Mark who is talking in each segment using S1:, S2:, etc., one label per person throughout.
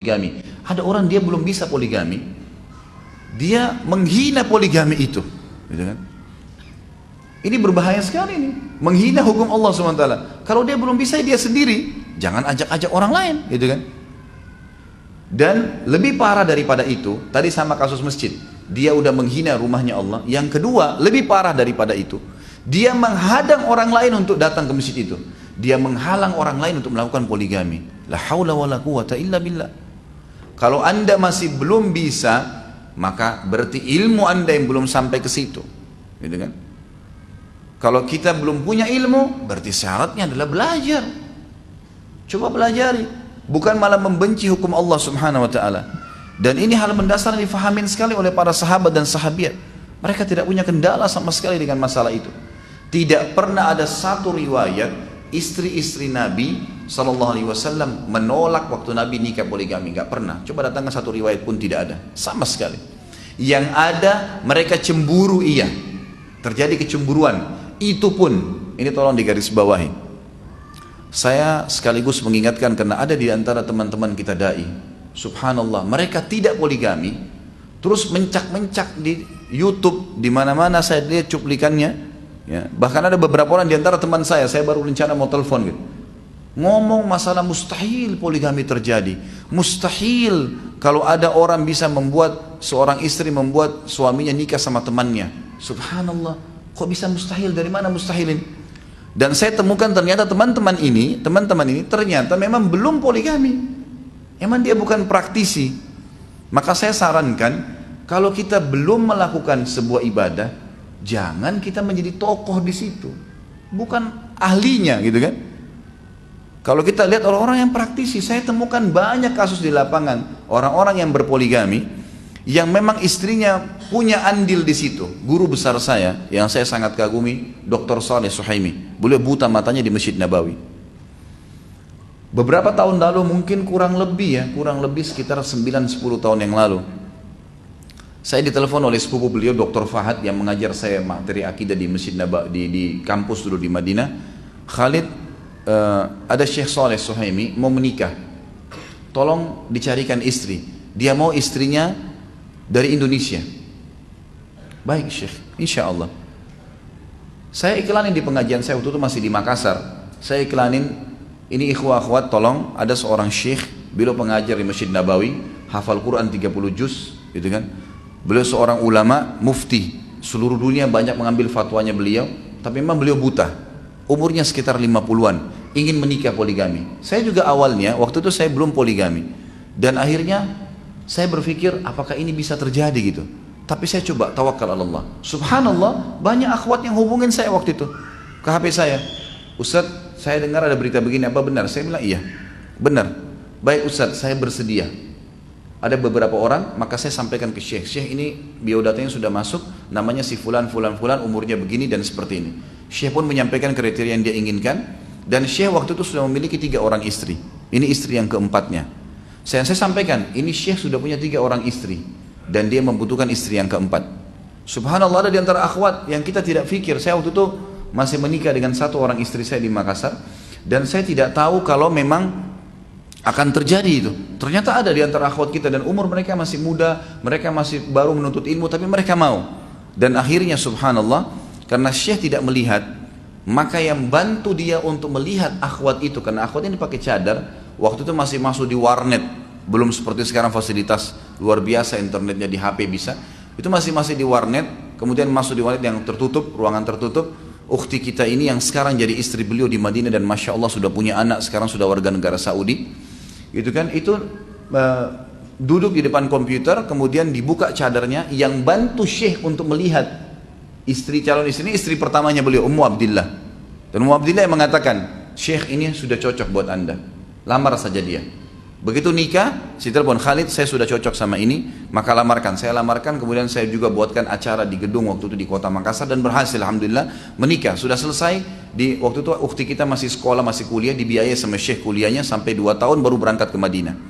S1: poligami. Ada orang dia belum bisa poligami, dia menghina poligami itu, gitu kan? Ini berbahaya sekali ini, menghina hukum Allah SWT. Kalau dia belum bisa dia sendiri, jangan ajak-ajak orang lain, gitu kan? Dan lebih parah daripada itu, tadi sama kasus masjid, dia udah menghina rumahnya Allah. Yang kedua, lebih parah daripada itu, dia menghadang orang lain untuk datang ke masjid itu. Dia menghalang orang lain untuk melakukan poligami. La haula wala quwata illa billah. Kalau anda masih belum bisa, maka berarti ilmu anda yang belum sampai ke situ, gitu kan? Kalau kita belum punya ilmu, berarti syaratnya adalah belajar. Coba pelajari, bukan malah membenci hukum Allah Subhanahu Wa Taala. Dan ini hal mendasar yang difahamin sekali oleh para sahabat dan sahabiat. Mereka tidak punya kendala sama sekali dengan masalah itu. Tidak pernah ada satu riwayat istri-istri Nabi Sallallahu Alaihi Wasallam menolak waktu Nabi nikah poligami, nggak pernah. Coba datangkan satu riwayat pun tidak ada, sama sekali. Yang ada mereka cemburu, iya, terjadi kecemburuan. Itu pun, ini tolong digarisbawahi. Saya sekaligus mengingatkan karena ada di antara teman-teman kita dai, subhanallah, mereka tidak poligami, terus mencak-mencak di YouTube, di mana-mana saya lihat cuplikannya. Ya, bahkan ada beberapa orang di antara teman saya baru rencana mau telepon gitu. Ngomong masalah mustahil poligami terjadi. Mustahil kalau ada orang bisa membuat seorang istri membuat suaminya nikah sama temannya. Subhanallah, kok bisa mustahil? Dari mana mustahil ini? Dan saya temukan ternyata teman-teman ini ternyata memang belum poligami. Emang dia bukan praktisi. Maka saya sarankan, kalau kita belum melakukan sebuah ibadah, jangan kita menjadi tokoh di situ. Bukan ahlinya, gitu kan? Kalau kita lihat orang-orang yang praktisi, saya temukan banyak kasus di lapangan, orang-orang yang berpoligami, yang memang istrinya punya andil di situ. Guru besar saya, yang saya sangat kagumi, Dr. Saleh Suhaimi, beliau buta matanya di Masjid Nabawi. Beberapa tahun lalu, mungkin kurang lebih sekitar 9-10 tahun yang lalu, saya ditelepon oleh sepupu beliau, Dr. Fahad, yang mengajar saya materi akidah di Masjid Nabawi, di kampus dulu di Madinah. Khalid, ada Syekh Saleh Suhaimi mau menikah, tolong dicarikan istri. Dia mau istrinya dari Indonesia. Baik Syekh, insya Allah. Saya iklanin di pengajian saya waktu itu masih di Makassar. Saya iklanin, ini ikhwah akhwat, tolong, ada seorang Syekh, beliau pengajar di Masjid Nabawi, hafal Quran 30 juz, gitu kan. Beliau seorang ulama, mufti, seluruh dunia banyak mengambil fatwanya beliau, tapi memang beliau buta, umurnya sekitar 50-an, ingin menikah poligami. Saya juga awalnya, waktu itu saya belum poligami, dan akhirnya saya berpikir apakah ini bisa terjadi gitu. Tapi saya coba tawakal Allah. Subhanallah, banyak akhwat yang hubungin saya waktu itu ke HP saya. Ustaz, saya dengar ada berita begini, apa benar? Saya bilang iya, benar. Baik Ustaz, saya bersedia. Ada beberapa orang, maka saya sampaikan ke Syekh. Syekh, ini biodatanya sudah masuk, namanya si fulan, umurnya begini dan seperti ini. Syekh pun menyampaikan kriteria yang dia inginkan, dan Syekh waktu itu sudah memiliki 3 orang istri. Ini istri yang keempatnya. Saya sampaikan, ini Syekh sudah punya 3 orang istri, dan dia membutuhkan istri yang keempat. Subhanallah, ada di antara akhwat yang kita tidak fikir. Saya waktu itu masih menikah dengan 1 orang istri saya di Makassar, dan saya tidak tahu kalau memang akan terjadi itu. Ternyata ada di antara akhwat kita, dan umur mereka masih muda, mereka masih baru menuntut ilmu, tapi mereka mau. Dan akhirnya subhanallah, karena Syekh tidak melihat, maka yang bantu dia untuk melihat akhwat itu, karena akhwat ini pakai cadar, waktu itu masih masuk di warnet, belum seperti sekarang fasilitas luar biasa internetnya di HP bisa. Itu masih di warnet, kemudian masuk di warnet yang tertutup, ruangan tertutup. Ukhti kita ini yang sekarang jadi istri beliau di Madinah, dan masya Allah sudah punya anak, sekarang sudah warga negara Saudi. Gitu kan, itu duduk di depan komputer, kemudian dibuka cadarnya, yang bantu Syekh untuk melihat istri calon istri ini, istri pertamanya beliau, Ummu Abdillah. Dan Ummu Abdillah yang mengatakan, Syekh ini sudah cocok buat anda, lamar saja dia. Begitu nikah, si telepon, Khalid, saya sudah cocok sama ini, maka lamarkan. Saya lamarkan, kemudian saya juga buatkan acara di gedung waktu itu di kota Makassar, dan berhasil alhamdulillah menikah. Sudah selesai, waktu itu ukhti kita masih sekolah, masih kuliah, dibiayai sama Syekh kuliahnya sampai 2 tahun baru berangkat ke Madinah.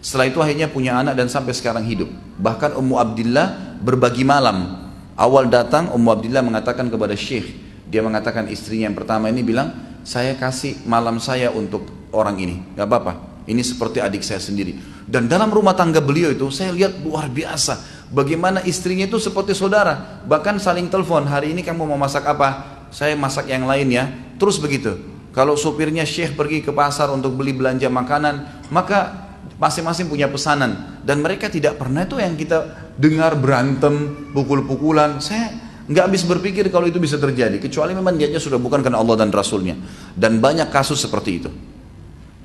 S1: Setelah itu akhirnya punya anak dan sampai sekarang hidup. Bahkan Ummu Abdillah berbagi malam. Awal datang Ummu Abdillah mengatakan kepada Syekh, dia mengatakan istrinya yang pertama ini bilang, saya kasih malam saya untuk orang ini, gak apa-apa. ini seperti adik saya sendiri. Dan dalam rumah tangga beliau itu saya lihat luar biasa. Bagaimana istrinya itu seperti saudara. Bahkan saling telepon, hari ini kamu mau masak apa? Saya masak yang lain ya. Terus begitu. Kalau sopirnya Syekh pergi ke pasar untuk beli belanja makanan, maka masing-masing punya pesanan. Dan mereka tidak pernah itu yang kita dengar berantem, pukul-pukulan. Saya nggak habis berpikir kalau itu bisa terjadi. Kecuali memang niatnya sudah bukan karena Allah dan Rasulnya. Dan banyak kasus seperti itu.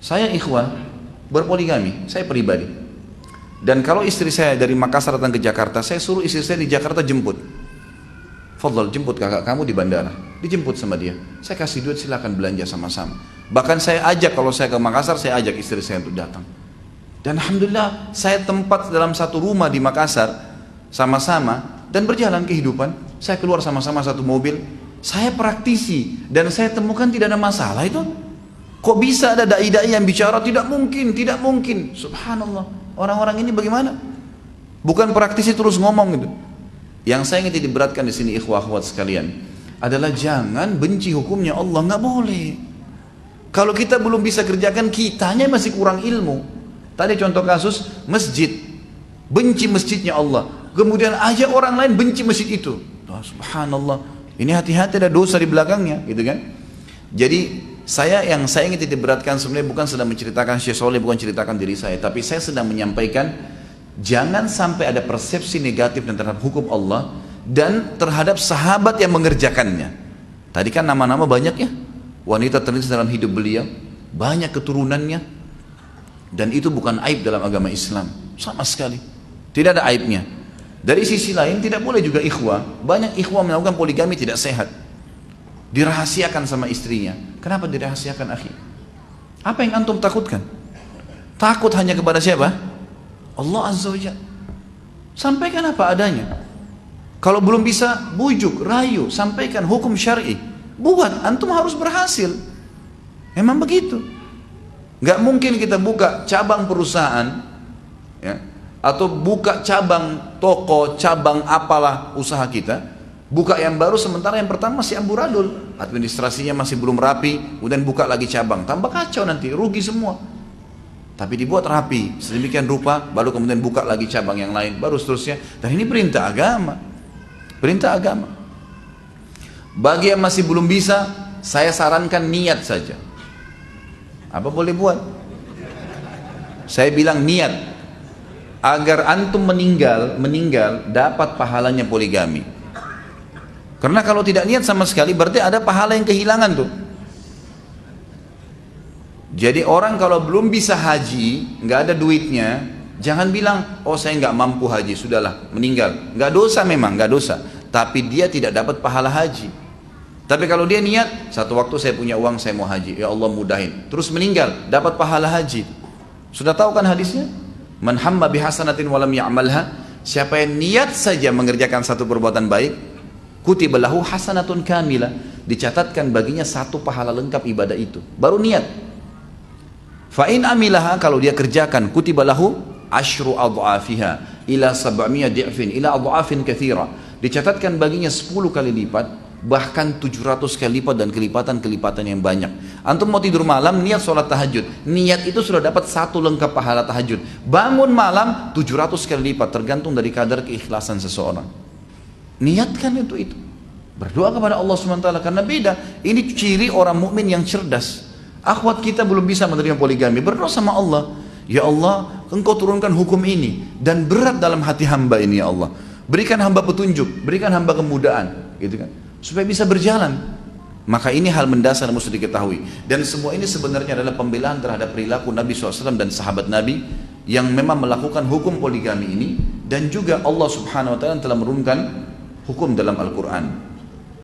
S1: Saya ikhwah berpoligami, saya pribadi. Dan kalau istri saya dari Makassar datang ke Jakarta, saya suruh istri saya di Jakarta jemput. Fadl, jemput kakak kamu di bandara. Dijemput sama dia. Saya kasih duit, silakan belanja sama-sama. Bahkan saya ajak, kalau saya ke Makassar, saya ajak istri saya untuk datang. Dan alhamdulillah, saya tempat dalam satu rumah di Makassar sama-sama dan berjalan kehidupan. Saya keluar sama-sama satu mobil. Saya praktisi dan saya temukan tidak ada masalah itu. Kok bisa ada dai-dai yang bicara tidak mungkin, tidak mungkin. Subhanallah. Orang-orang ini bagaimana? Bukan praktisi terus ngomong gitu. Yang saya ingin diberatkan di sini ikhwah-akhwat sekalian adalah jangan benci hukumnya Allah, nggak boleh. Kalau kita belum bisa kerjakan, kitanya masih kurang ilmu. Tadi contoh kasus masjid, benci masjidnya Allah, kemudian ajak orang lain benci masjid itu. Subhanallah. Ini hati-hati ada dosa di belakangnya, gitu kan? Jadi yang saya ingin titik beratkan sebenarnya bukan sedang menceritakan Syekh Soleh, bukan ceritakan diri saya, tapi saya sedang menyampaikan jangan sampai ada persepsi negatif terhadap hukum Allah dan terhadap sahabat yang mengerjakannya. Tadi kan nama-nama banyak ya, wanita terlibat dalam hidup beliau, banyak keturunannya, dan itu bukan aib dalam agama Islam sama sekali, tidak ada aibnya. Dari sisi lain tidak boleh juga ikhwah, banyak ikhwah melakukan poligami tidak sehat. Dirahasiakan sama istrinya. Kenapa dirahasiakan, akhi? Apa yang antum takutkan? Takut hanya kepada siapa? Allah Azza wa Jalla. Sampaikan apa adanya. Kalau belum bisa, bujuk, rayu, sampaikan hukum syar'i. Buat, antum harus berhasil. Memang begitu. Gak mungkin kita buka cabang perusahaan, ya, atau buka cabang toko, cabang apalah usaha kita, buka yang baru sementara yang pertama masih amburadul, administrasinya masih belum rapi, kemudian buka lagi cabang, tambah kacau nanti, rugi semua. Tapi dibuat rapi, sedemikian rupa, baru kemudian buka lagi cabang yang lain, baru seterusnya. Dan ini perintah agama, perintah agama. Bagi yang masih belum bisa, saya sarankan niat saja. Apa boleh buat? Saya bilang niat, agar antum meninggal dapat pahalanya poligami. Karena kalau tidak niat sama sekali berarti ada pahala yang kehilangan tuh. Jadi orang kalau belum bisa haji, nggak ada duitnya, jangan bilang, oh saya nggak mampu haji, sudahlah meninggal. Nggak dosa memang, nggak dosa. Tapi dia tidak dapat pahala haji. Tapi kalau dia niat, satu waktu saya punya uang, saya mau haji, ya Allah mudahin. Terus meninggal, dapat pahala haji. Sudah tahu kan hadisnya? Man hamma bihasanatin walam ya'malha. Siapa yang niat saja mengerjakan satu perbuatan baik, kutiba lahu hasanatun kamilah, dicatatkan baginya satu pahala lengkap ibadah itu. Baru niat. Fa in amilaha, kalau dia kerjakan, kutiba lahu asyru adhafiha ila 700 di'fin ila adhafin katsira. Dicatatkan baginya 10 kali lipat, bahkan 700 kali lipat dan kelipatan-kelipatan yang banyak. Antum mau tidur malam, niat sholat tahajud, niat itu sudah dapat satu lengkap pahala tahajud. Bangun malam 700 kali lipat, tergantung dari kadar keikhlasan seseorang. Niatkan itu. Berdoa kepada Allah SWT, karena beda. Ini ciri orang mukmin yang cerdas. Akhwat kita belum bisa menerima poligami, berdoa sama Allah, ya Allah, engkau turunkan hukum ini dan berat dalam hati hamba ini, ya Allah. Berikan hamba petunjuk, berikan hamba kemudahan, gitu kan, supaya bisa berjalan. Maka ini hal mendasar yang mesti diketahui. Dan semua ini sebenarnya adalah pembelaan terhadap perilaku Nabi SAW dan sahabat Nabi yang memang melakukan hukum poligami ini. Dan juga Allah Subhanahu Wa Taala telah menurunkan hukum dalam Al-Quran.